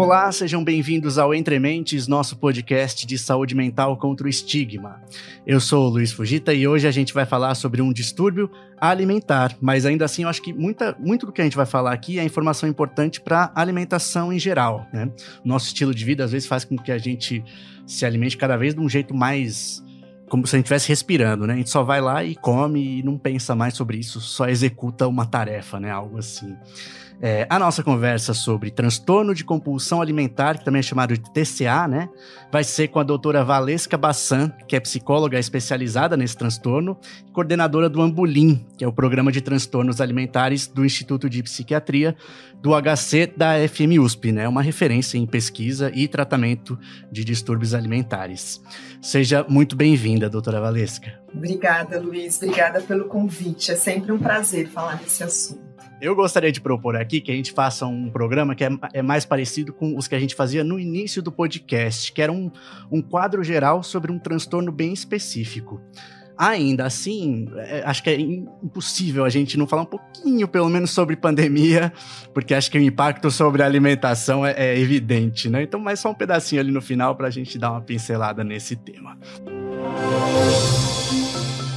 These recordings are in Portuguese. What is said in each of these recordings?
Olá, sejam bem-vindos ao Entre Mentes, nosso podcast de saúde mental contra o estigma. Eu sou o Luiz Fujita e hoje a gente vai falar sobre um distúrbio alimentar, mas ainda assim eu acho que muito do que a gente vai falar aqui é informação importante para a alimentação em geral, né? Nosso estilo de vida às vezes faz com que a gente se alimente cada vez de um jeito mais como se a gente estivesse respirando, né? A gente só vai lá e come e não pensa mais sobre isso, só executa uma tarefa, né? Algo assim. A nossa conversa sobre transtorno de compulsão alimentar, que também é chamado de TCA, né? Vai ser com a doutora Valesca Bassan, que é psicóloga especializada nesse transtorno, coordenadora do Ambulim, que é o Programa de Transtornos Alimentares do Instituto de Psiquiatria do HC da FMUSP, né? Uma referência em pesquisa e tratamento de distúrbios alimentares. Seja muito bem-vinda, doutora Valesca. Obrigada, Luiz. Obrigada pelo convite. É sempre um prazer falar desse assunto. Eu gostaria de propor aqui que a gente faça um programa que é mais parecido com os que a gente fazia no início do podcast, que era um quadro geral sobre um transtorno bem específico. Ainda assim, acho que é impossível a gente não falar um pouquinho, pelo menos, sobre pandemia, porque acho que o impacto sobre a alimentação é evidente, né? Então, mais só um pedacinho ali no final para a gente dar uma pincelada nesse tema.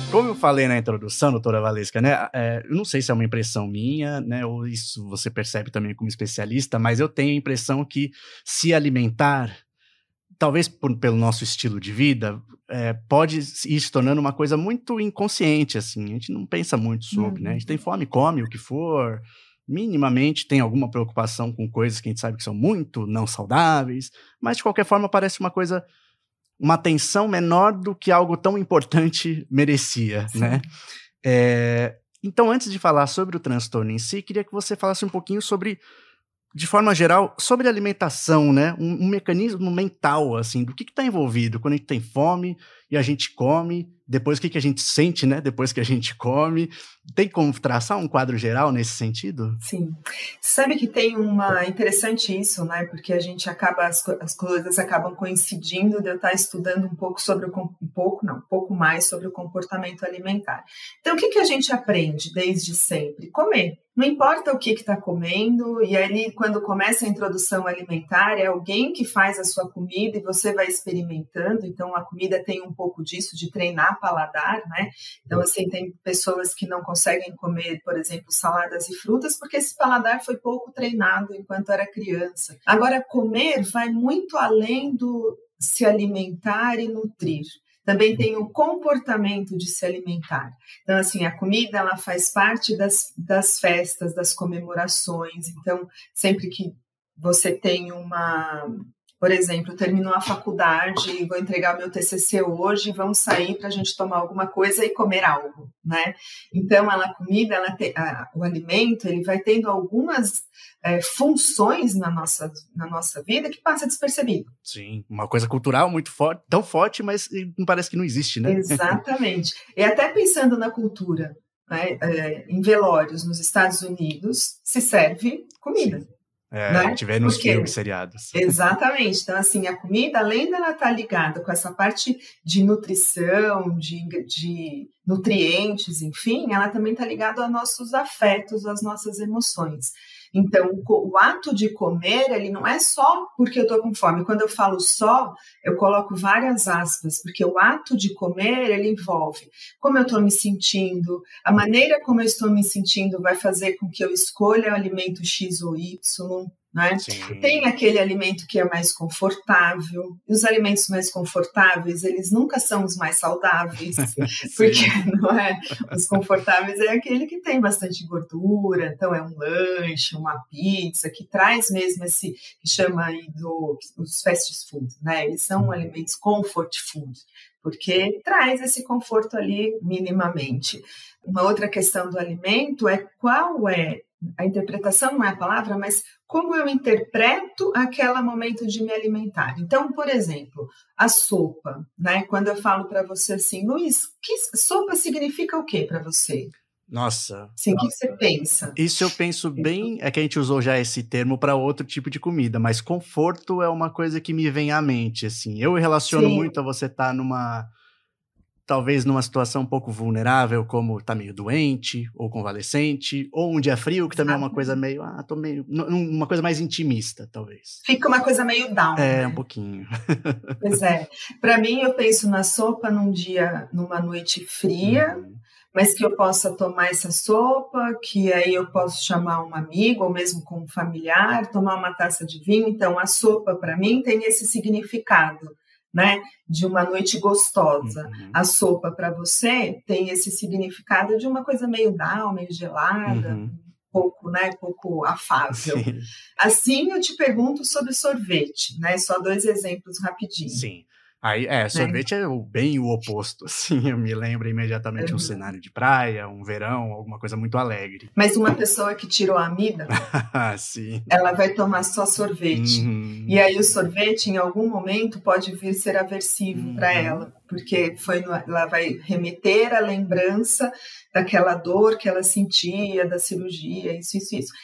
Como eu falei na introdução, doutora Valesca, né, eu não sei se é uma impressão minha, né, ou isso você percebe também como especialista, mas eu tenho a impressão que se alimentar, talvez pelo nosso estilo de vida, pode ir se tornando uma coisa muito inconsciente, assim, a gente não pensa muito sobre, né, a gente tem fome, come o que for, minimamente tem alguma preocupação com coisas que a gente sabe que são muito não saudáveis, mas de qualquer forma parece uma atenção menor do que algo tão importante merecia, Sim. né? Então, antes de falar sobre o transtorno em si, queria que você falasse um pouquinho sobre, de forma geral, sobre alimentação, né? Um mecanismo mental, assim, do que está envolvido quando a gente tem fome e a gente come, depois o que a gente sente, né? Depois que a gente come. Tem como traçar um quadro geral nesse sentido? Sim. Sabe que tem interessante isso, né? Porque a gente as coisas acabam coincidindo de eu estar estudando um pouco mais sobre o comportamento alimentar. Então, o que a gente aprende desde sempre? Comer. Não importa o que está comendo, e ali, quando começa a introdução alimentar, é alguém que faz a sua comida e você vai experimentando. Então, a comida tem um pouco disso, de treinar paladar, né? Então, assim, tem pessoas que não conseguem comer, por exemplo, saladas e frutas, porque esse paladar foi pouco treinado enquanto era criança. Agora, comer vai muito além do se alimentar e nutrir. Também tem o comportamento de se alimentar. Então, assim, a comida, ela faz parte das festas, das comemorações. Então, sempre que você tem por exemplo, terminou a faculdade, vou entregar o meu TCC hoje, vamos sair para a gente tomar alguma coisa e comer algo, né? Então, a comida, o alimento, ele vai tendo algumas funções na nossa vida que passa despercebido. Sim, uma coisa cultural muito forte, tão forte, mas não parece que não existe, né? Exatamente. E até pensando na cultura, né? Em velórios nos Estados Unidos, se serve comida. Sim. Né? A gente vê nos filmes, seriados. Exatamente. Então, assim, a comida, além dela estar ligada com essa parte de nutrição, de nutrientes, enfim, ela também está ligada aos nossos afetos, às nossas emoções. Então, o ato de comer, ele não é só porque eu estou com fome. Quando eu falo só, eu coloco várias aspas, porque o ato de comer, ele envolve como eu estou me sentindo, a maneira como eu estou me sentindo vai fazer com que eu escolha o alimento X ou Y, né? Tem aquele alimento que é mais confortável, e os alimentos mais confortáveis, eles nunca são os mais saudáveis, porque não é? Os confortáveis é aquele que tem bastante gordura, então é um lanche, uma pizza, que traz mesmo esse, que chama aí os fast food, né? Eles são alimentos comfort food, porque traz esse conforto ali minimamente. Uma outra questão do alimento é qual é a interpretação, não é a palavra, mas como eu interpreto aquele momento de me alimentar. Então, por exemplo, a sopa, né? Quando eu falo para você assim, Luiz, sopa significa o quê para você? Nossa. Sim, o que você pensa? Isso eu penso bem, é que a gente usou já esse termo para outro tipo de comida, mas conforto é uma coisa que me vem à mente, assim. Eu relaciono muito a você estar talvez numa situação um pouco vulnerável, como tá meio doente, ou convalescente, ou um dia frio, que também é uma coisa meio, tô meio, uma coisa mais intimista, talvez. Fica uma coisa meio down, né? Um pouquinho. Pois é. Para mim, eu penso na sopa numa noite fria, mas que eu possa tomar essa sopa, que aí eu posso chamar um amigo, ou mesmo com um familiar, tomar uma taça de vinho. Então, a sopa, para mim, tem esse significado, né, de uma noite gostosa. A sopa, para você, tem esse significado de uma coisa meio down, meio gelada, pouco afável. Sim. Assim, eu te pergunto sobre sorvete, né? Só 2 exemplos rapidinho. Sim. Aí, sorvete é bem o oposto, assim, eu me lembro imediatamente um cenário de praia, um verão, alguma coisa muito alegre. Mas uma pessoa que tirou a amida, sim. Ela vai tomar só sorvete. E aí o sorvete, em algum momento, pode vir ser aversivo para ela, porque ela vai remeter à lembrança daquela dor que ela sentia, da cirurgia, isso.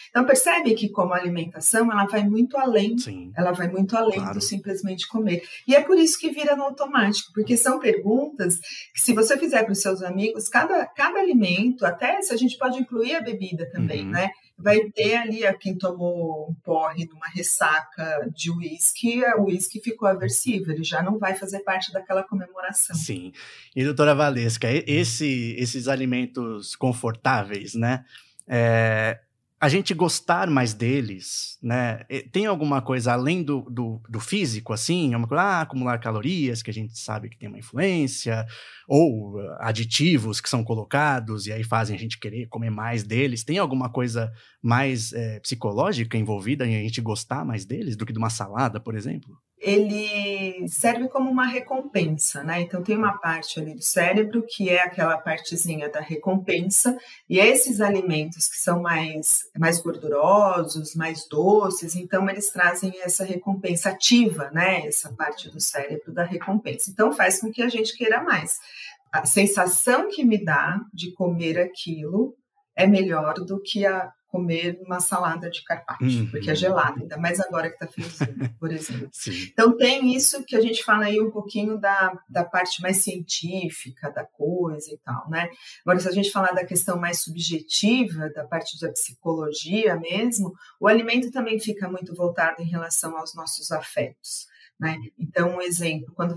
Então, percebe que, como alimentação, ela vai muito além. Sim. Ela vai muito além do simplesmente comer. E é por isso que vira no automático, porque são perguntas que, se você fizer para os seus amigos, cada alimento, até se a gente pode incluir a bebida também, né? Vai ter ali quem tomou um porre numa ressaca de uísque, o uísque ficou aversivo, ele já não vai fazer parte daquela comemoração. Sim. E, doutora Valesca, esses alimentos confortáveis, né? A gente gostar mais deles, né? Tem alguma coisa além do físico, assim? É uma coisa, acumular calorias, que a gente sabe que tem uma influência, ou aditivos que são colocados e aí fazem a gente querer comer mais deles. Tem alguma coisa mais psicológica envolvida em a gente gostar mais deles do que de uma salada, por exemplo? Ele serve como uma recompensa, né? Então tem uma parte ali do cérebro que é aquela partezinha da recompensa, e esses alimentos que são mais gordurosos, mais doces, então eles trazem essa recompensa ativa, né? Essa parte do cérebro da recompensa. Então faz com que a gente queira mais. A sensação que me dá de comer aquilo é melhor do que comer uma salada de carpaccio, porque é gelada, ainda mais agora que está friozinho, por exemplo. Sim. Então tem isso que a gente fala aí um pouquinho da parte mais científica da coisa e tal, né? Agora, se a gente falar da questão mais subjetiva, da parte da psicologia mesmo, o alimento também fica muito voltado em relação aos nossos afetos, né? Então, um exemplo, quando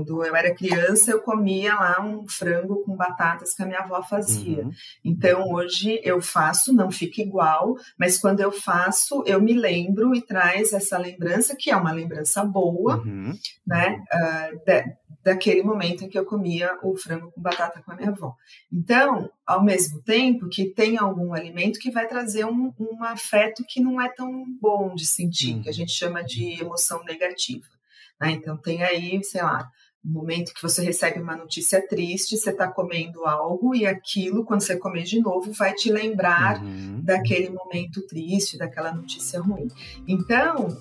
eu era criança, eu comia lá um frango com batatas que a minha avó fazia. Então, hoje eu faço, não fica igual, mas quando eu faço, eu me lembro e traz essa lembrança, que é uma lembrança boa, né? Daquele momento em que eu comia o frango com batata com a minha avó. Então, ao mesmo tempo que tem algum alimento que vai trazer um afeto que não é tão bom de sentir, que a gente chama de emoção negativa. Né? Então, tem aí, sei lá, um momento que você recebe uma notícia triste, você está comendo algo e aquilo, quando você comer de novo, vai te lembrar daquele momento triste, daquela notícia ruim. Então,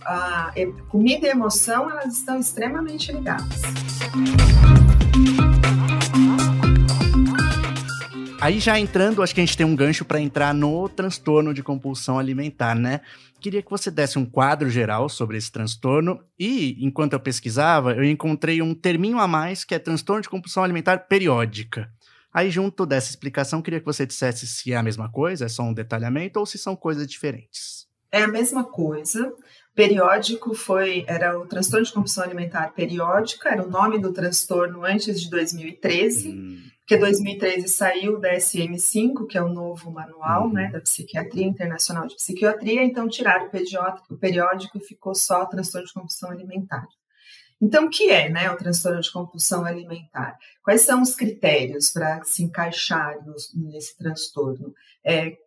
comida e emoção, elas estão extremamente ligadas. Aí já entrando, acho que a gente tem um gancho para entrar no transtorno de compulsão alimentar, né? Queria que você desse um quadro geral sobre esse transtorno e, enquanto eu pesquisava, eu encontrei um terminho a mais, que é transtorno de compulsão alimentar periódica. Aí, junto dessa explicação, queria que você dissesse se é a mesma coisa, é só um detalhamento, ou se são coisas diferentes. É a mesma coisa. Periódico era o transtorno de compulsão alimentar periódica, era o nome do transtorno antes de 2013, porque 2013 saiu o DSM-5, que é o novo manual, né, da Psiquiatria Internacional de Psiquiatria, então tiraram o periódico e ficou só o transtorno de compulsão alimentar. Então, o que é, né, o transtorno de compulsão alimentar? Quais são os critérios para se encaixar nesse transtorno?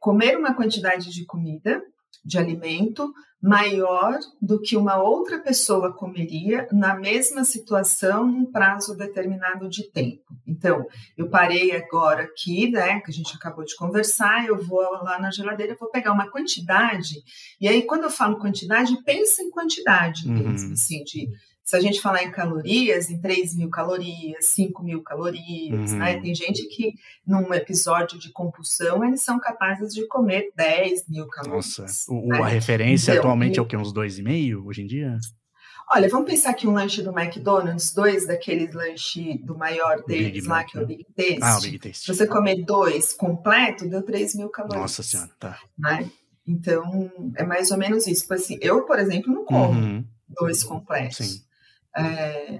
Comer uma quantidade de comida, de alimento, maior do que uma outra pessoa comeria na mesma situação num prazo determinado de tempo. Então, eu parei agora aqui, né, que a gente acabou de conversar, eu vou lá na geladeira, eu vou pegar uma quantidade, e aí quando eu falo quantidade, pensa em quantidade mesmo, assim, se a gente falar em calorias, em 3.000 calorias, 5.000 calorias, né? Tem gente que, num episódio de compulsão, eles são capazes de comer 10.000 calorias. Nossa, a referência então, atualmente é o quê? Uns 2,5 hoje em dia? Olha, vamos pensar que um lanche do McDonald's, 2 daqueles lanches do maior deles lá, que é o Big Taste. Ah, o Big Taste. Se você comer 2 completo, deu 3.000 calorias. Nossa Senhora, tá. Né? Então, é mais ou menos isso. Assim, eu, por exemplo, não como 2 completos. Sim.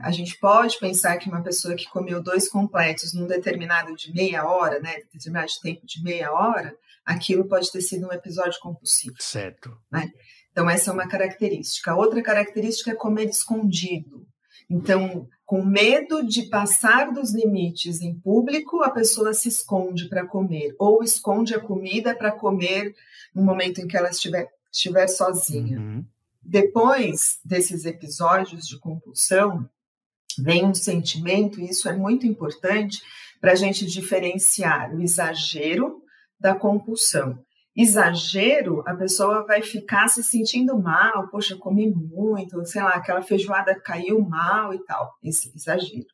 A gente pode pensar que uma pessoa que comeu 2 completos num determinado de meia hora, né, determinado tempo de meia hora, aquilo pode ter sido um episódio compulsivo. Certo. Né? Então, essa é uma característica. Outra característica é comer escondido. Então, com medo de passar dos limites em público, a pessoa se esconde para comer, ou esconde a comida para comer no momento em que ela estiver sozinha. Depois desses episódios de compulsão, vem um sentimento, e isso é muito importante para a gente diferenciar o exagero da compulsão. Exagero, a pessoa vai ficar se sentindo mal, poxa, comi muito, sei lá, aquela feijoada caiu mal e tal, esse exagero.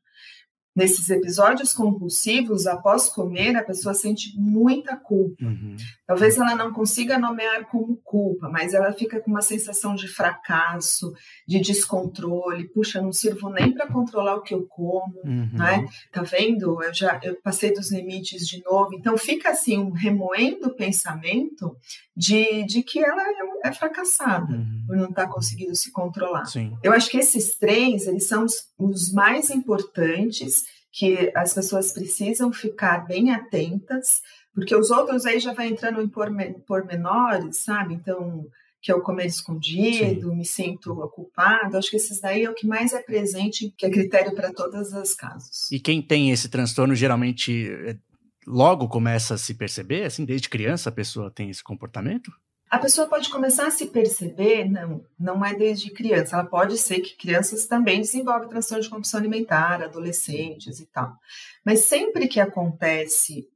Nesses episódios compulsivos, após comer, a pessoa sente muita culpa. Talvez ela não consiga nomear como culpa, mas ela fica com uma sensação de fracasso, de descontrole. Puxa, não sirvo nem para controlar o que eu como, né? Tá vendo? Eu passei dos limites de novo. Então, fica assim, remoendo o pensamento de que ela é fracassada por não estar conseguindo se controlar. Sim. Eu acho que esses 3, eles são os mais importantes, que as pessoas precisam ficar bem atentas, porque os outros aí já vai entrando em pormenores, sabe? Então, que é o comer escondido, me sinto culpado. Acho que esses daí é o que mais é presente, que é critério para todos os casos. E quem tem esse transtorno, geralmente, logo começa a se perceber? Assim, desde criança a pessoa tem esse comportamento? A pessoa pode começar a se perceber, não é desde criança. Ela pode ser que crianças também desenvolvem transtorno de compulsão alimentar, adolescentes e tal. Mas sempre que acontece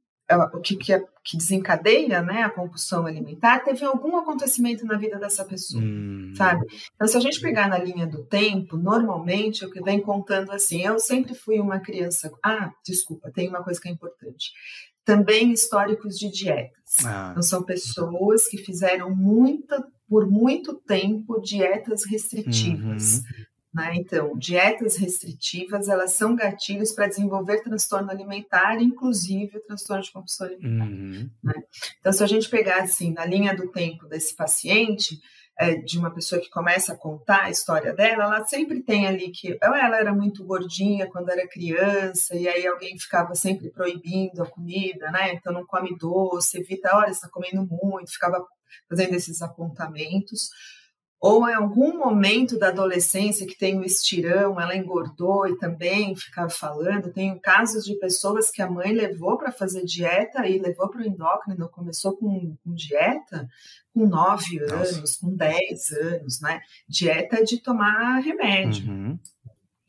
o que desencadeia, né, a compulsão alimentar, teve algum acontecimento na vida dessa pessoa, sabe? Então, se a gente pegar na linha do tempo, normalmente o que vem contando assim, eu sempre fui uma criança... desculpa, tem uma coisa que é importante. Também históricos de dietas. Então, são pessoas que fizeram por muito tempo dietas restritivas. Né? Então, dietas restritivas, elas são gatilhos para desenvolver transtorno alimentar, inclusive o transtorno de compulsão alimentar. Né? Então, se a gente pegar assim, na linha do tempo desse paciente, de uma pessoa que começa a contar a história dela, ela sempre tem ali que ela era muito gordinha quando era criança, e aí alguém ficava sempre proibindo a comida, né? Então não come doce, evita, olha, você está comendo muito, ficava fazendo esses apontamentos. Ou em algum momento da adolescência que tem o estirão, ela engordou e também ficava falando. Tenho casos de pessoas que a mãe levou para fazer dieta e levou para o endócrino, começou com dieta com 9 anos, com 10 anos, né? Dieta de tomar remédio.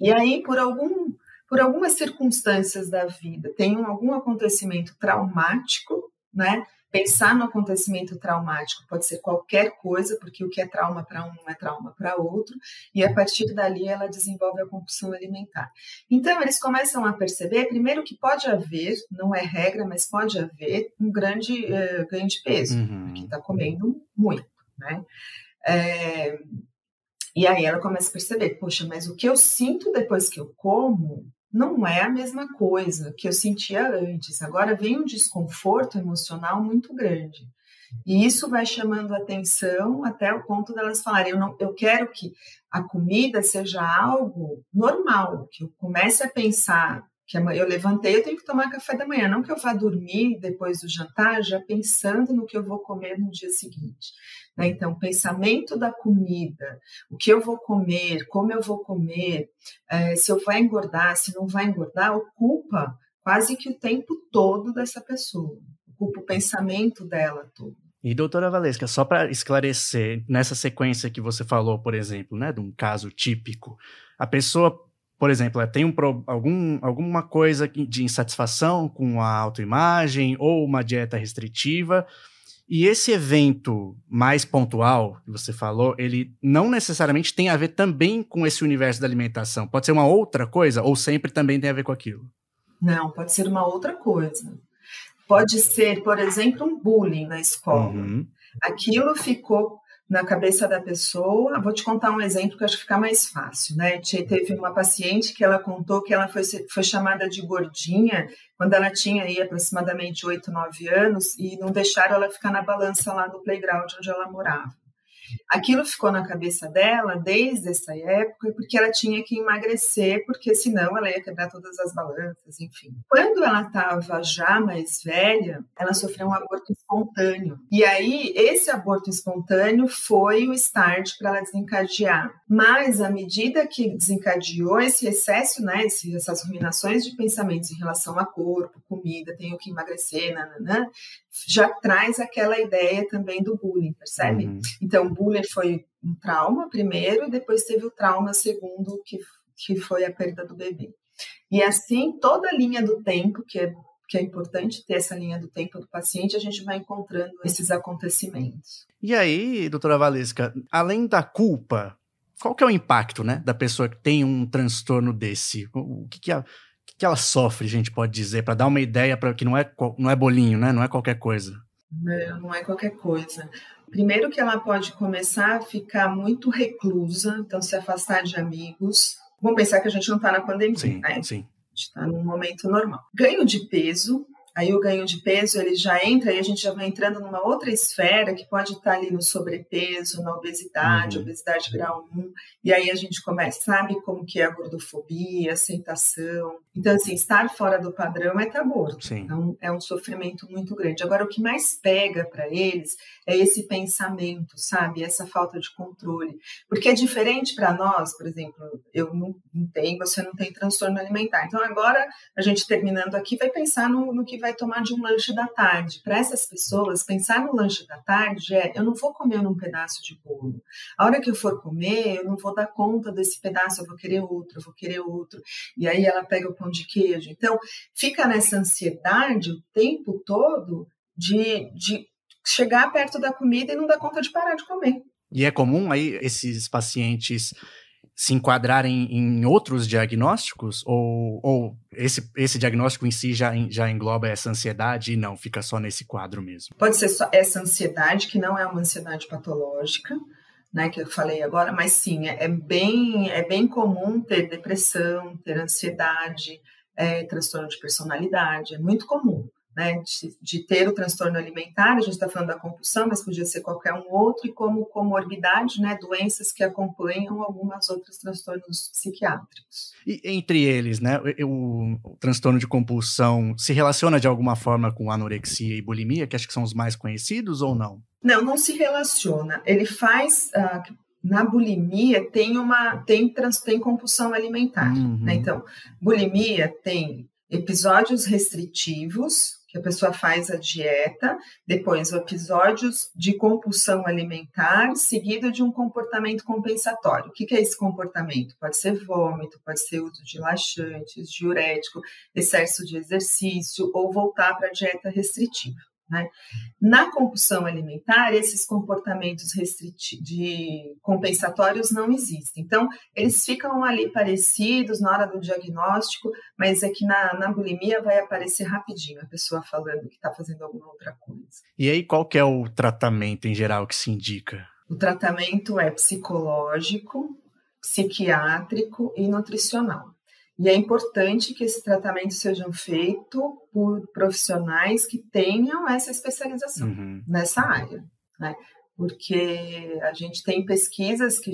E aí, por algumas circunstâncias da vida, tem algum acontecimento traumático, né? Pensar no acontecimento traumático pode ser qualquer coisa, porque o que é trauma para um não é trauma para outro, e a partir dali ela desenvolve a compulsão alimentar. Então, eles começam a perceber, primeiro, que pode haver, não é regra, mas pode haver um grande ganho de peso, porque está comendo muito, né? E aí ela começa a perceber, poxa, mas o que eu sinto depois que eu como não é a mesma coisa que eu sentia antes. Agora vem um desconforto emocional muito grande. E isso vai chamando a atenção até o ponto delas falarem, eu quero que a comida seja algo normal, que eu comece a pensar que eu levantei, eu tenho que tomar café da manhã, não que eu vá dormir depois do jantar já pensando no que eu vou comer no dia seguinte. Né? Então, pensamento da comida, o que eu vou comer, como eu vou comer, se eu vou engordar, se não vai engordar, ocupa quase que o tempo todo dessa pessoa, ocupa o pensamento dela todo. E, doutora Valesca, só para esclarecer, nessa sequência que você falou, por exemplo, né, de um caso típico, a pessoa, por exemplo, ela tem alguma coisa de insatisfação com a autoimagem ou uma dieta restritiva, e esse evento mais pontual que você falou, ele não necessariamente tem a ver também com esse universo da alimentação. Pode ser uma outra coisa ou sempre também tem a ver com aquilo? Não, pode ser uma outra coisa. Pode ser, por exemplo, um bullying na escola. Aquilo ficou na cabeça da pessoa. Vou te contar um exemplo que eu acho que fica mais fácil, né? Teve uma paciente que ela contou que ela foi chamada de gordinha quando ela tinha aí aproximadamente 8, 9 anos e não deixaram ela ficar na balança lá no playground onde ela morava. Aquilo ficou na cabeça dela desde essa época, porque ela tinha que emagrecer, porque senão ela ia quebrar todas as balanças, enfim. Quando ela estava já mais velha, ela sofreu um aborto espontâneo. E aí, esse aborto espontâneo foi o start para ela desencadear. Mas, à medida que desencadeou esse excesso, né, essas ruminações de pensamentos em relação a corpo, comida, tenho que emagrecer, nananã, já traz aquela ideia também do bullying, percebe? Uhum. Então, o bullying foi um trauma primeiro e depois teve o trauma segundo, que foi a perda do bebê. E assim, toda a linha do tempo, que é importante ter essa linha do tempo do paciente, a gente vai encontrando esses acontecimentos. E aí, doutora Valesca, além da culpa, qual que é o impacto, né, da pessoa que tem um transtorno desse? O que ela sofre, a gente pode dizer, para dar uma ideia, para que não é bolinho, né? Não é qualquer coisa. Não é qualquer coisa. Primeiro que ela pode começar a ficar muito reclusa, então se afastar de amigos. Vamos pensar que a gente não está na pandemia, sim, né? Sim. A gente está num momento normal. Ganho de peso. Aí o ganho de peso, ele já entra, aí a gente já vai entrando numa outra esfera que pode estar ali no sobrepeso, na obesidade, obesidade grau 1, e aí a gente sabe como que é a gordofobia, a aceitação. Então, assim, estar fora do padrão é estar gordo. Sim. Então, é um sofrimento muito grande. Agora, o que mais pega para eles é esse pensamento, sabe? Essa falta de controle. Porque é diferente para nós, por exemplo, eu não tenho, você não tem transtorno alimentar. Então, agora, a gente terminando aqui, vai pensar no que vai tomar de um lanche da tarde. Para essas pessoas, pensar no lanche da tarde eu não vou comer um pedaço de bolo. A hora que eu for comer, eu não vou dar conta desse pedaço, eu vou querer outro. E aí ela pega o pão de queijo. Então, fica nessa ansiedade o tempo todo de chegar perto da comida e não dar conta de parar de comer. E é comum aí esses pacientes se enquadrarem em outros diagnósticos? Ou esse diagnóstico em si já engloba essa ansiedade e não fica só nesse quadro mesmo? Pode ser só essa ansiedade, que não é uma ansiedade patológica, né, que eu falei agora, mas sim, é bem comum ter depressão, ter ansiedade, transtorno de personalidade, é muito comum. Né, de ter o transtorno alimentar, a gente está falando da compulsão, mas podia ser qualquer um outro, e como comorbidade, né, doenças que acompanham algumas outros transtornos psiquiátricos. E entre eles, né, o transtorno de compulsão se relaciona de alguma forma com anorexia e bulimia, que acho que são os mais conhecidos, ou não? Não se relaciona. Ele faz... na bulimia tem compulsão alimentar. Né? Então, bulimia tem episódios restritivos, que a pessoa faz a dieta, depois episódios de compulsão alimentar, seguido de um comportamento compensatório. O que é esse comportamento? Pode ser vômito, pode ser uso de laxantes, diurético, excesso de exercício, ou voltar para a dieta restritiva. Né? Na compulsão alimentar, esses comportamentos compensatórios não existem. Então, eles ficam ali parecidos na hora do diagnóstico, mas é que na bulimia vai aparecer rapidinho a pessoa falando que está fazendo alguma outra coisa. E aí, qual que é o tratamento em geral que se indica? O tratamento é psicológico, psiquiátrico e nutricional. E é importante que esses tratamentos sejam feitos por profissionais que tenham essa especialização nessa área, né? Porque a gente tem pesquisas que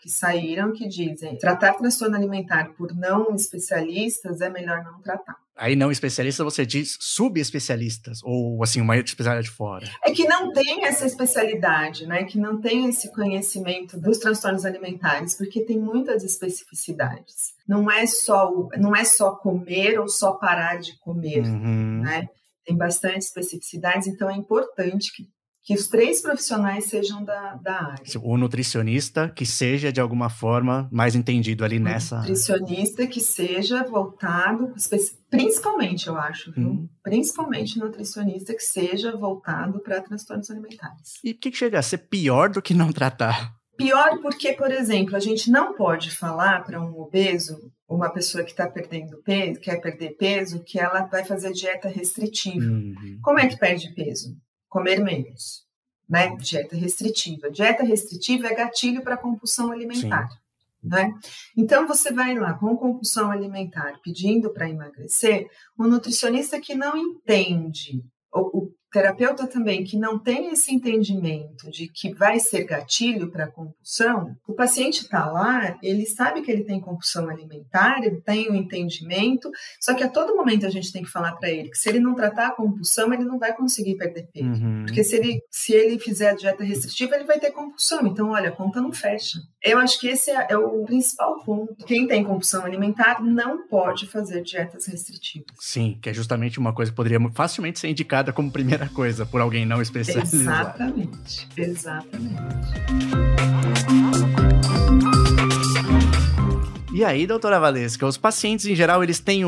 saíram que dizem tratar transtorno alimentar por não especialistas é melhor não tratar. Aí não especialista, você diz subespecialistas, ou assim, uma especialidade fora. É que não tem essa especialidade, né? Que não tem esse conhecimento dos transtornos alimentares, porque tem muitas especificidades. Não é só comer ou só parar de comer, né? Tem bastante especificidades, então é importante que os 3 profissionais sejam da área. O nutricionista que seja, de alguma forma, mais entendido ali nessa... Nutricionista que seja voltado, principalmente, eu acho, viu? Principalmente nutricionista que seja voltado para transtornos alimentares. E o que chega a ser pior do que não tratar? Pior porque, por exemplo, a gente não pode falar para um obeso, uma pessoa que está perdendo peso, quer perder peso, que ela vai fazer dieta restritiva. Como é que perde peso? Comer menos. né? Dieta restritiva. Dieta restritiva é gatilho para compulsão alimentar. Né? Então, você vai lá com compulsão alimentar pedindo para emagrecer, o nutricionista que não entende, o terapeuta também que não tem esse entendimento de que vai ser gatilho para a compulsão, o paciente está lá, ele sabe que ele tem compulsão alimentar, ele tem o entendimento, só que a todo momento a gente tem que falar para ele que se ele não tratar a compulsão, ele não vai conseguir perder peso. Porque se ele fizer a dieta restritiva, ele vai ter compulsão. Então, olha, a conta não fecha. Eu acho que esse é o principal ponto. Quem tem compulsão alimentar não pode fazer dietas restritivas. Sim, que é justamente uma coisa que poderia facilmente ser indicada como primeira coisa por alguém não especializado. Exatamente. E aí, doutora Valesca, os pacientes em geral, eles têm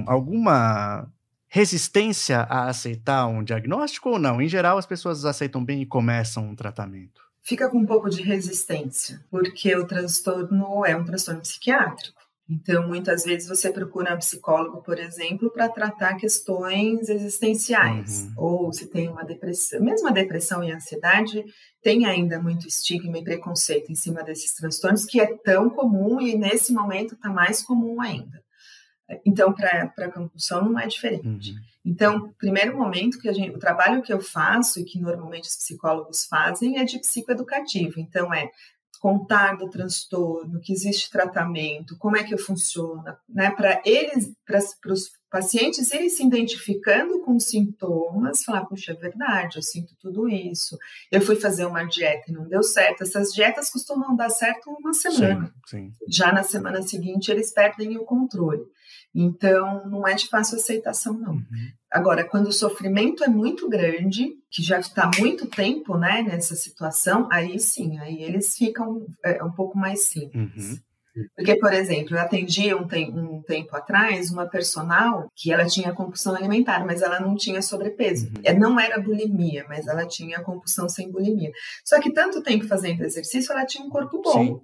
alguma resistência a aceitar um diagnóstico ou não? Em geral, as pessoas aceitam bem e começam um tratamento. Fica com um pouco de resistência, porque o transtorno é um transtorno psiquiátrico. Então, muitas vezes você procura um psicólogo, por exemplo, para tratar questões existenciais. Ou se tem uma depressão. Mesmo a depressão e a ansiedade tem ainda muito estigma e preconceito em cima desses transtornos, que é tão comum e nesse momento está mais comum ainda. Então, para a compulsão não é diferente. Então, primeiro momento o trabalho que eu faço e que normalmente os psicólogos fazem é de psicoeducativo. Então, contar do transtorno, que existe tratamento, como é que funciona, né? Para os pacientes, eles se identificando com sintomas, falar, puxa, é verdade, eu sinto tudo isso, eu fui fazer uma dieta e não deu certo. Essas dietas costumam dar certo uma semana. Sim. Já na semana seguinte, eles perdem o controle. Então, não é de fácil aceitação, não. Agora, quando o sofrimento é muito grande, que já está há muito tempo, né, nessa situação, aí sim, aí eles ficam um pouco mais simples. Porque, por exemplo, eu atendi um tempo atrás uma personal que ela tinha compulsão alimentar, mas ela não tinha sobrepeso. Não era bulimia, mas ela tinha compulsão sem bulimia. Só que tanto tempo fazendo exercício, ela tinha um corpo bom. Sim.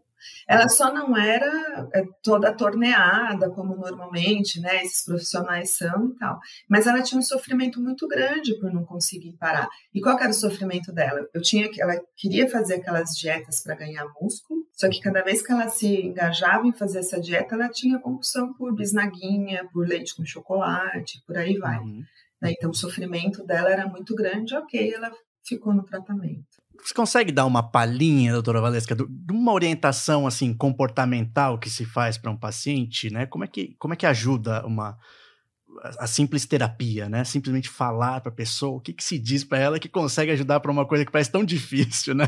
Ela só não era toda torneada, como normalmente, né, esses profissionais são e tal. Mas ela tinha um sofrimento muito grande por não conseguir parar. E qual que era o sofrimento dela? Ela queria fazer aquelas dietas para ganhar músculo, só que cada vez que ela se engajava em fazer essa dieta, ela tinha compulsão por bisnaguinha, por leite com chocolate, por aí vai. Então, o sofrimento dela era muito grande, ok, ela ficou no tratamento. Você consegue dar uma palhinha, doutora Valesca, de uma orientação assim, comportamental que se faz para um paciente, né? Como é que ajuda a simples terapia, né? Simplesmente falar para a pessoa o que se diz para ela que consegue ajudar para uma coisa que parece tão difícil, né?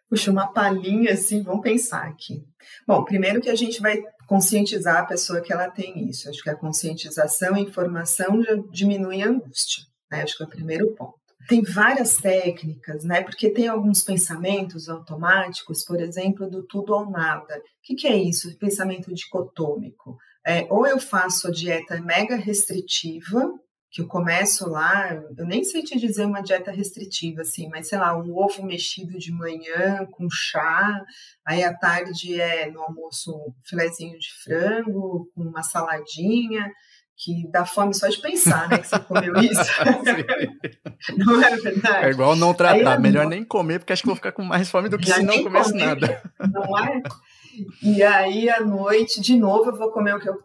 Puxa, uma palhinha assim, vamos pensar aqui. Bom, primeiro que a gente vai conscientizar a pessoa que ela tem isso. Acho que a conscientização e informação já diminui a angústia. Acho que é o primeiro ponto. Tem várias técnicas, né? Porque tem alguns pensamentos automáticos, por exemplo, do tudo ou nada. O que é isso? Pensamento dicotômico. Ou eu faço a dieta mega restritiva, que eu começo lá, eu nem sei te dizer uma dieta restritiva, assim, mas sei lá, um ovo mexido de manhã com chá, aí à tarde no almoço um filezinho de frango com uma saladinha, que dá fome só de pensar, né, que você comeu isso. Não é verdade? É igual não tratar, melhor nem comer, porque acho que vou ficar com mais fome do que se não comesse nada. Não é? E aí, à noite, de novo, eu vou comer o que eu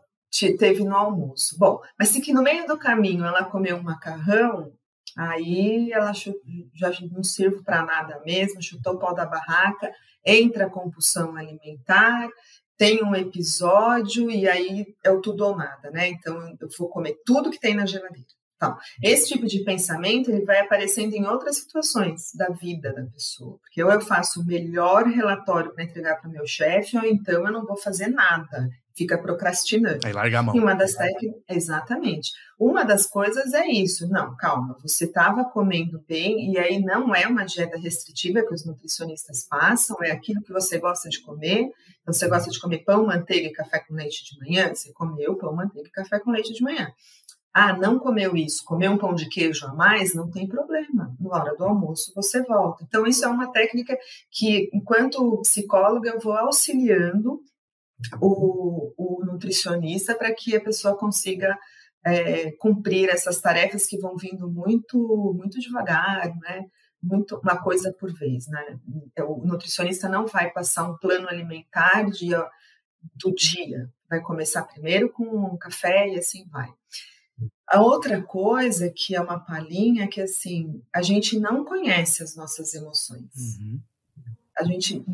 teve no almoço. Bom, mas se que no meio do caminho ela comeu um macarrão, aí ela já não sirvo para nada mesmo, chutou o pau da barraca, entra a compulsão alimentar, tem um episódio e aí é o tudo ou nada, né? Então, eu vou comer tudo que tem na geladeira. Então, esse tipo de pensamento ele vai aparecendo em outras situações da vida da pessoa. Porque ou eu faço o melhor relatório para entregar para o meu chefe, ou então eu não vou fazer nada. Fica procrastinando. Aí larga a mão. E uma das técnicas, exatamente. Uma das coisas é isso. Não, calma, você estava comendo bem e aí não é uma dieta restritiva que os nutricionistas passam, é aquilo que você gosta de comer. Então, você gosta de comer pão, manteiga e café com leite de manhã? Você comeu pão, manteiga e café com leite de manhã. Ah, não comeu isso, comeu um pão de queijo a mais, não tem problema. Na hora do almoço você volta. Então, isso é uma técnica que, enquanto psicóloga, eu vou auxiliando o nutricionista para que a pessoa consiga cumprir essas tarefas que vão vindo muito, muito devagar, né? Uma coisa por vez, né? O nutricionista não vai passar um plano alimentar do dia, vai começar primeiro com um café e assim vai. A outra coisa que é uma palhinha é que assim, a gente não conhece as nossas emoções. A gente,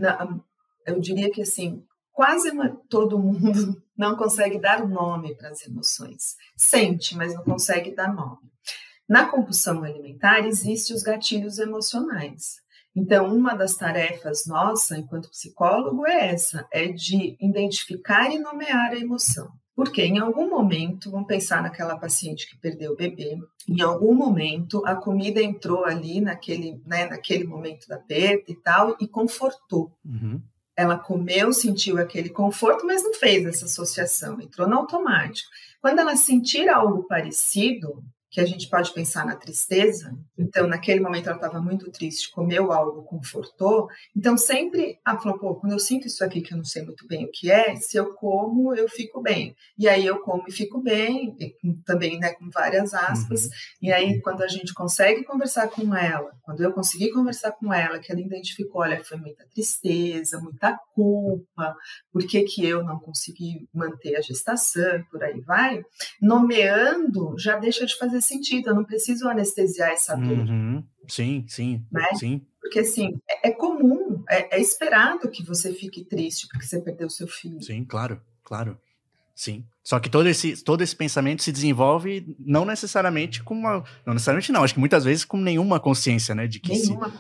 eu diria que assim, quase todo mundo não consegue dar nome para as emoções. Sente, mas não consegue dar nome. Na compulsão alimentar, existem os gatilhos emocionais. Então, uma das tarefas nossa, enquanto psicólogo, é de identificar e nomear a emoção. Porque em algum momento, vamos pensar naquela paciente que perdeu o bebê, em algum momento a comida entrou ali naquele momento da perda e tal, e confortou. Ela comeu, sentiu aquele conforto, mas não fez essa associação, entrou no automático. Quando ela sentir algo parecido, que a gente pode pensar na tristeza, então naquele momento ela estava muito triste, comeu algo, confortou, então sempre ela falou, pô, quando eu sinto isso aqui que eu não sei muito bem o que é, se eu como, eu fico bem. E aí eu como e fico bem, e também, né, com várias aspas, e aí quando a gente consegue conversar com ela, quando eu consegui conversar com ela, que ela identificou, olha, foi muita tristeza, muita culpa, por que eu não consegui manter a gestação, e por aí vai, nomeando já deixa de fazer sentido, eu não preciso anestesiar essa dor. Sim, né? sim. Porque, assim, é comum, é esperado que você fique triste porque você perdeu seu filho. Sim, claro. Sim. Só que todo esse pensamento se desenvolve não necessariamente não necessariamente não, acho que muitas vezes com nenhuma consciência, né? De que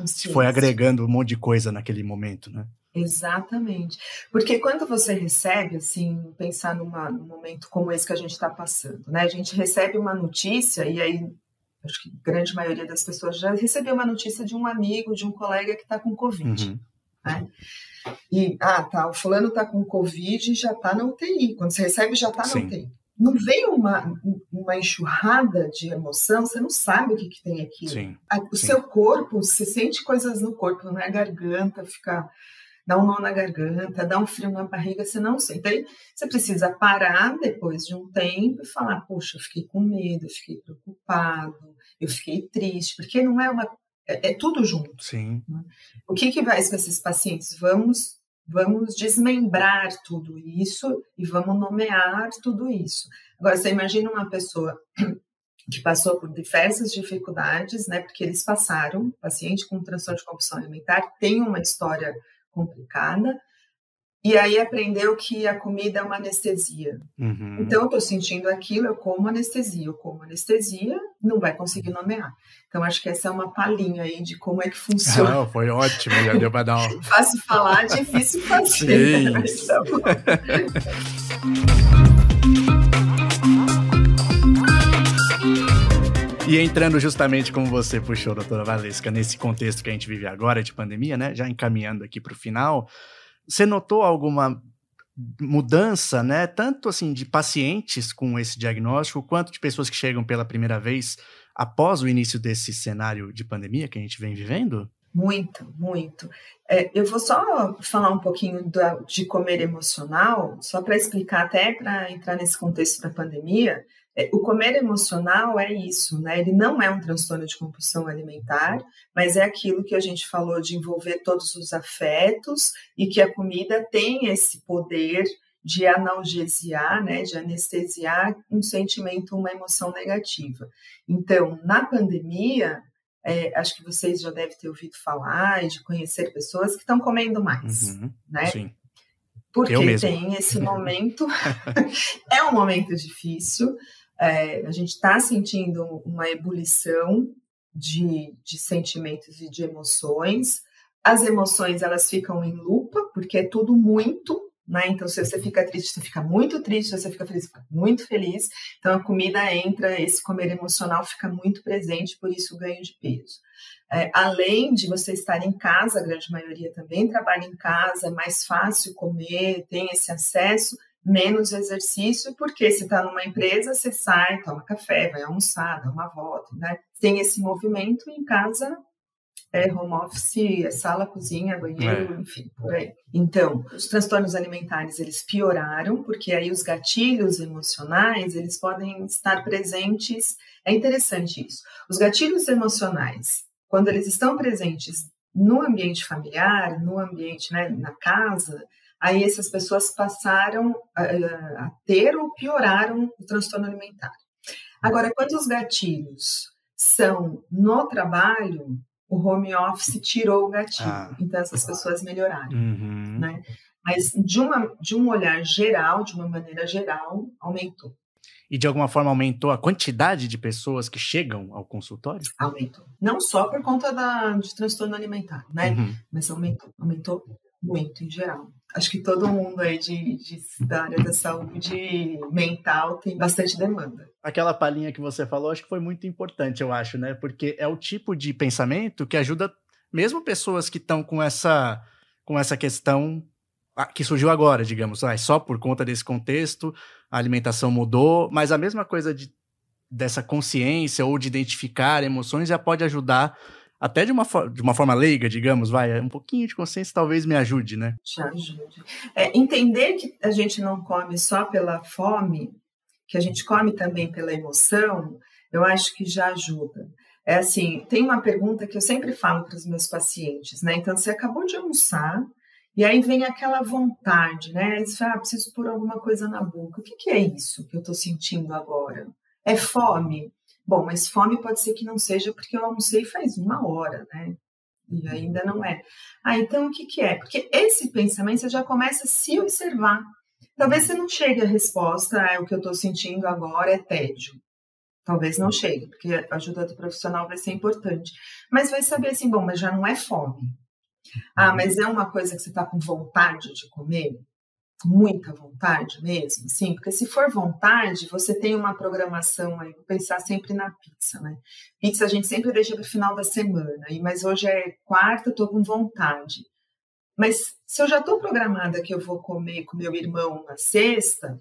se foi agregando um monte de coisa naquele momento, né? Exatamente. Porque quando você recebe, assim, pensar num momento como esse que a gente está passando, né? A gente recebe uma notícia e aí, acho que a grande maioria das pessoas já recebeu uma notícia de um amigo, de um colega que está com Covid, né? E, o fulano está com Covid e já está na UTI. Quando você recebe, já está na UTI. Não vem uma enxurrada de emoção, você não sabe o que tem aqui. Seu corpo, você sente coisas no corpo, na garganta, dá um nó na garganta, dá um frio na barriga, você não sente. Aí você precisa parar depois de um tempo e falar, poxa, eu fiquei com medo, eu fiquei preocupado, eu fiquei triste, porque não é é tudo junto. Sim. Né? O que faz com esses pacientes? Vamos desmembrar tudo isso e vamos nomear tudo isso. Agora, você imagina uma pessoa que passou por diversas dificuldades, né? Porque eles passaram, paciente com transtorno de compulsão alimentar tem uma história complicada, e aí aprendeu que a comida é uma anestesia. Então, eu estou sentindo aquilo, eu como anestesia, não vai conseguir nomear. Então, acho que essa é uma palhinha aí de como é que funciona. Não, foi ótimo, já deu para dar uma... Fácil falar, difícil fazer. Sim. Né? Então... E entrando justamente como você puxou, doutora Valesca, nesse contexto que a gente vive agora de pandemia, né? Já encaminhando aqui para o final, você notou alguma mudança, né? Tanto assim de pacientes com esse diagnóstico, quanto de pessoas que chegam pela primeira vez após o início desse cenário de pandemia que a gente vem vivendo? Muito, muito. Eu vou só falar um pouquinho de comer emocional, só para explicar, até para entrar nesse contexto da pandemia. O comer emocional é isso, né? Ele não é um transtorno de compulsão alimentar, mas é aquilo que a gente falou de envolver todos os afetos e que a comida tem esse poder de analgesiar, né? De anestesiar um sentimento, uma emoção negativa. Então, na pandemia, acho que vocês já devem ter ouvido falar e de conhecer pessoas que estão comendo mais, né? Sim. Porque tem esse momento, é um momento difícil, a gente está sentindo uma ebulição de sentimentos e de emoções. As emoções, elas ficam em lupa, porque é tudo muito, né? Então, se você fica triste, você fica muito triste, se você fica feliz, você fica muito feliz. Então, a comida entra, esse comer emocional fica muito presente, por isso o ganho de peso. Além de você estar em casa, a grande maioria também trabalha em casa, é mais fácil comer, tem esse acesso, menos exercício, porque se está numa empresa, você sai, toma café, vai almoçar, dá uma volta, né? Tem esse movimento, em casa home office, sala, cozinha, banheiro, enfim, por aí. Então, os transtornos alimentares, eles pioraram, porque aí os gatilhos emocionais, eles podem estar presentes. É interessante isso. Os gatilhos emocionais, quando eles estão presentes no ambiente familiar, no ambiente, né, na casa, aí essas pessoas passaram a ter ou pioraram o transtorno alimentar. Agora, quando os gatilhos são no trabalho, o home office tirou o gatilho. Então, essas pessoas melhoraram. Né? Mas de um olhar geral, de uma maneira geral, aumentou. E de alguma forma aumentou a quantidade de pessoas que chegam ao consultório? Aumentou. Não só por conta de transtorno alimentar, né? Mas aumentou muito em geral. Acho que todo mundo aí da área da saúde mental tem bastante demanda. Aquela palhinha que você falou, acho que foi muito importante, eu acho, né? Porque é o tipo de pensamento que ajuda mesmo pessoas que estão com essa questão que surgiu agora, digamos, só por conta desse contexto, a alimentação mudou, mas a mesma coisa dessa consciência ou de identificar emoções já pode ajudar até de uma forma leiga, digamos, um pouquinho de consciência talvez me ajude, né? Já ajude. Entender que a gente não come só pela fome, que a gente come também pela emoção, eu acho que já ajuda. É assim, tem uma pergunta que eu sempre falo para os meus pacientes, né? Então, você acabou de almoçar, e aí vem aquela vontade, né? Você fala, preciso pôr alguma coisa na boca. O que é isso que eu estou sentindo agora? É fome? Bom, mas fome pode ser que não seja porque eu almocei faz 1 hora, né? E ainda não é. Então o que é? Porque esse pensamento você já começa a se observar. Talvez você não chegue à resposta, o que eu estou sentindo agora é tédio. Talvez não chegue, porque a ajuda do profissional vai ser importante. Mas vai saber assim, bom, mas já não é fome. Mas é uma coisa que você está com vontade de comer? Muita vontade mesmo, sim, porque se for vontade, você tem uma programação aí, vou pensar sempre na pizza, né? Pizza a gente sempre deixa para o final da semana, mas hoje é quarta, eu tô com vontade. Mas se eu já estou programada que eu vou comer com meu irmão na sexta,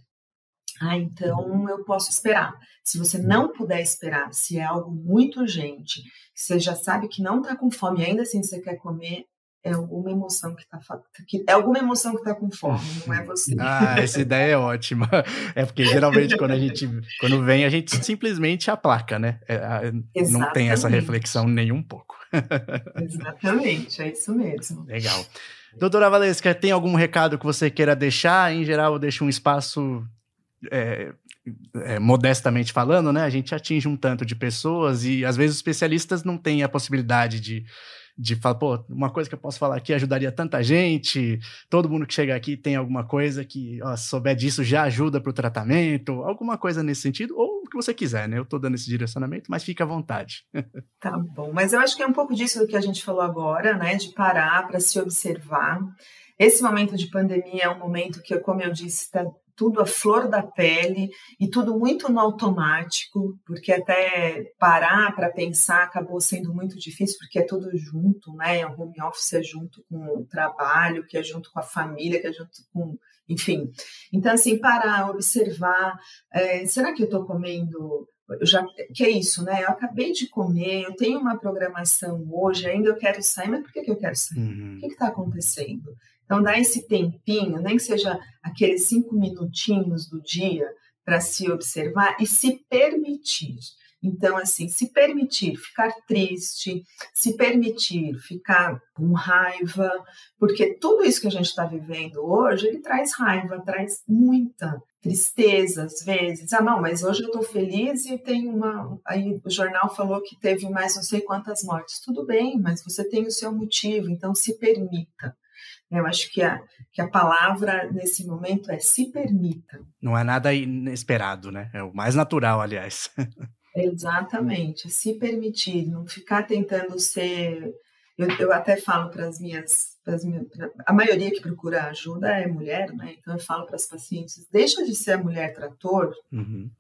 então eu posso esperar. Se você não puder esperar, se é algo muito urgente, você já sabe que não está com fome, ainda assim você quer comer, é alguma emoção que está com fome, não é você. Essa ideia é ótima. É porque geralmente quando vem, a gente simplesmente aplaca, né? Não tem essa reflexão nem um pouco. Exatamente, é isso mesmo. Legal. Doutora Valesca, tem algum recado que você queira deixar? Em geral, eu deixo um espaço, modestamente falando, né? A gente atinge um tanto de pessoas e às vezes os especialistas não têm a possibilidade de falar, uma coisa que eu posso falar aqui ajudaria tanta gente, todo mundo que chega aqui tem alguma coisa que, se souber disso, já ajuda para o tratamento, alguma coisa nesse sentido, ou o que você quiser, né? Eu estou dando esse direcionamento, mas fica à vontade. Tá bom, mas eu acho que é um pouco disso do que a gente falou agora, né? De parar para se observar. Esse momento de pandemia é um momento que, como eu disse, está tudo à flor da pele e tudo muito no automático, porque até parar para pensar acabou sendo muito difícil, porque é tudo junto, né? O home office é junto com o trabalho, que é junto com a família, que é junto com... Enfim. Então, assim, parar, observar, será que eu estou comendo... que é isso, né? Eu acabei de comer, eu tenho uma programação hoje, ainda eu quero sair, mas por que eu quero sair? O que está acontecendo? Então, dá esse tempinho, nem que seja aqueles 5 minutinhos do dia para se observar e se permitir. Então, assim, se permitir ficar triste, se permitir ficar com raiva, porque tudo isso que a gente está vivendo hoje, ele traz raiva, traz muita tristeza às vezes. Não, mas hoje eu estou feliz e tenho aí o jornal falou que teve mais não sei quantas mortes. Tudo bem, mas você tem o seu motivo, então se permita. Eu acho que a palavra nesse momento é se permita. Não é nada inesperado, né? É o mais natural, aliás. Exatamente, se permitir, não ficar tentando ser... Eu até falo para as minhas... A maioria que procura ajuda é mulher, né? Então eu falo para as pacientes, deixa de ser a mulher trator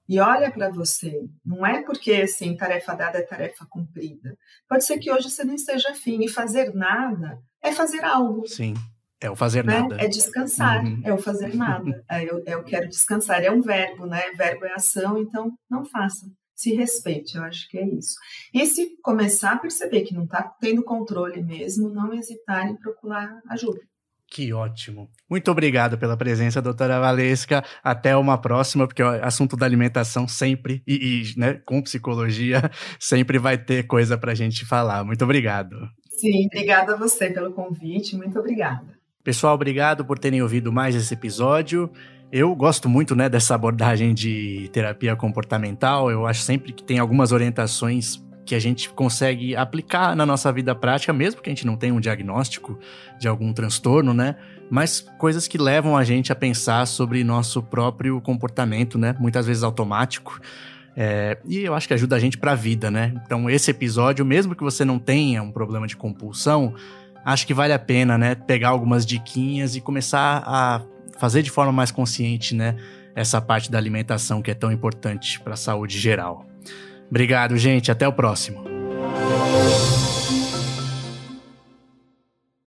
e olha para você. Não é porque, assim, tarefa dada é tarefa cumprida. Pode ser que hoje você não esteja afim e fazer nada é fazer algo. Sim. É o fazer nada. É descansar, é o fazer nada. Eu quero descansar, é um verbo, né? Verbo é ação, então não faça. se respeite, eu acho que é isso. E se começar a perceber que não está tendo controle mesmo, não hesitar em procurar ajuda. Que ótimo. Muito obrigado pela presença, doutora Valesca. Até uma próxima, porque o assunto da alimentação sempre, né, com psicologia, sempre vai ter coisa para a gente falar. Muito obrigado. Sim, obrigada a você pelo convite. Muito obrigada. Pessoal, obrigado por terem ouvido mais esse episódio. Eu gosto muito, né, dessa abordagem de terapia comportamental. Eu acho sempre que tem algumas orientações que a gente consegue aplicar na nossa vida prática, mesmo que a gente não tenha um diagnóstico de algum transtorno, né? Mas coisas que levam a gente a pensar sobre nosso próprio comportamento, né? Muitas vezes automático. E eu acho que ajuda a gente para a vida, né? Então esse episódio, mesmo que você não tenha um problema de compulsão, acho que vale a pena, né? Pegar algumas diquinhas e começar a fazer de forma mais consciente, né? Essa parte da alimentação que é tão importante para a saúde geral. Obrigado, gente. Até o próximo.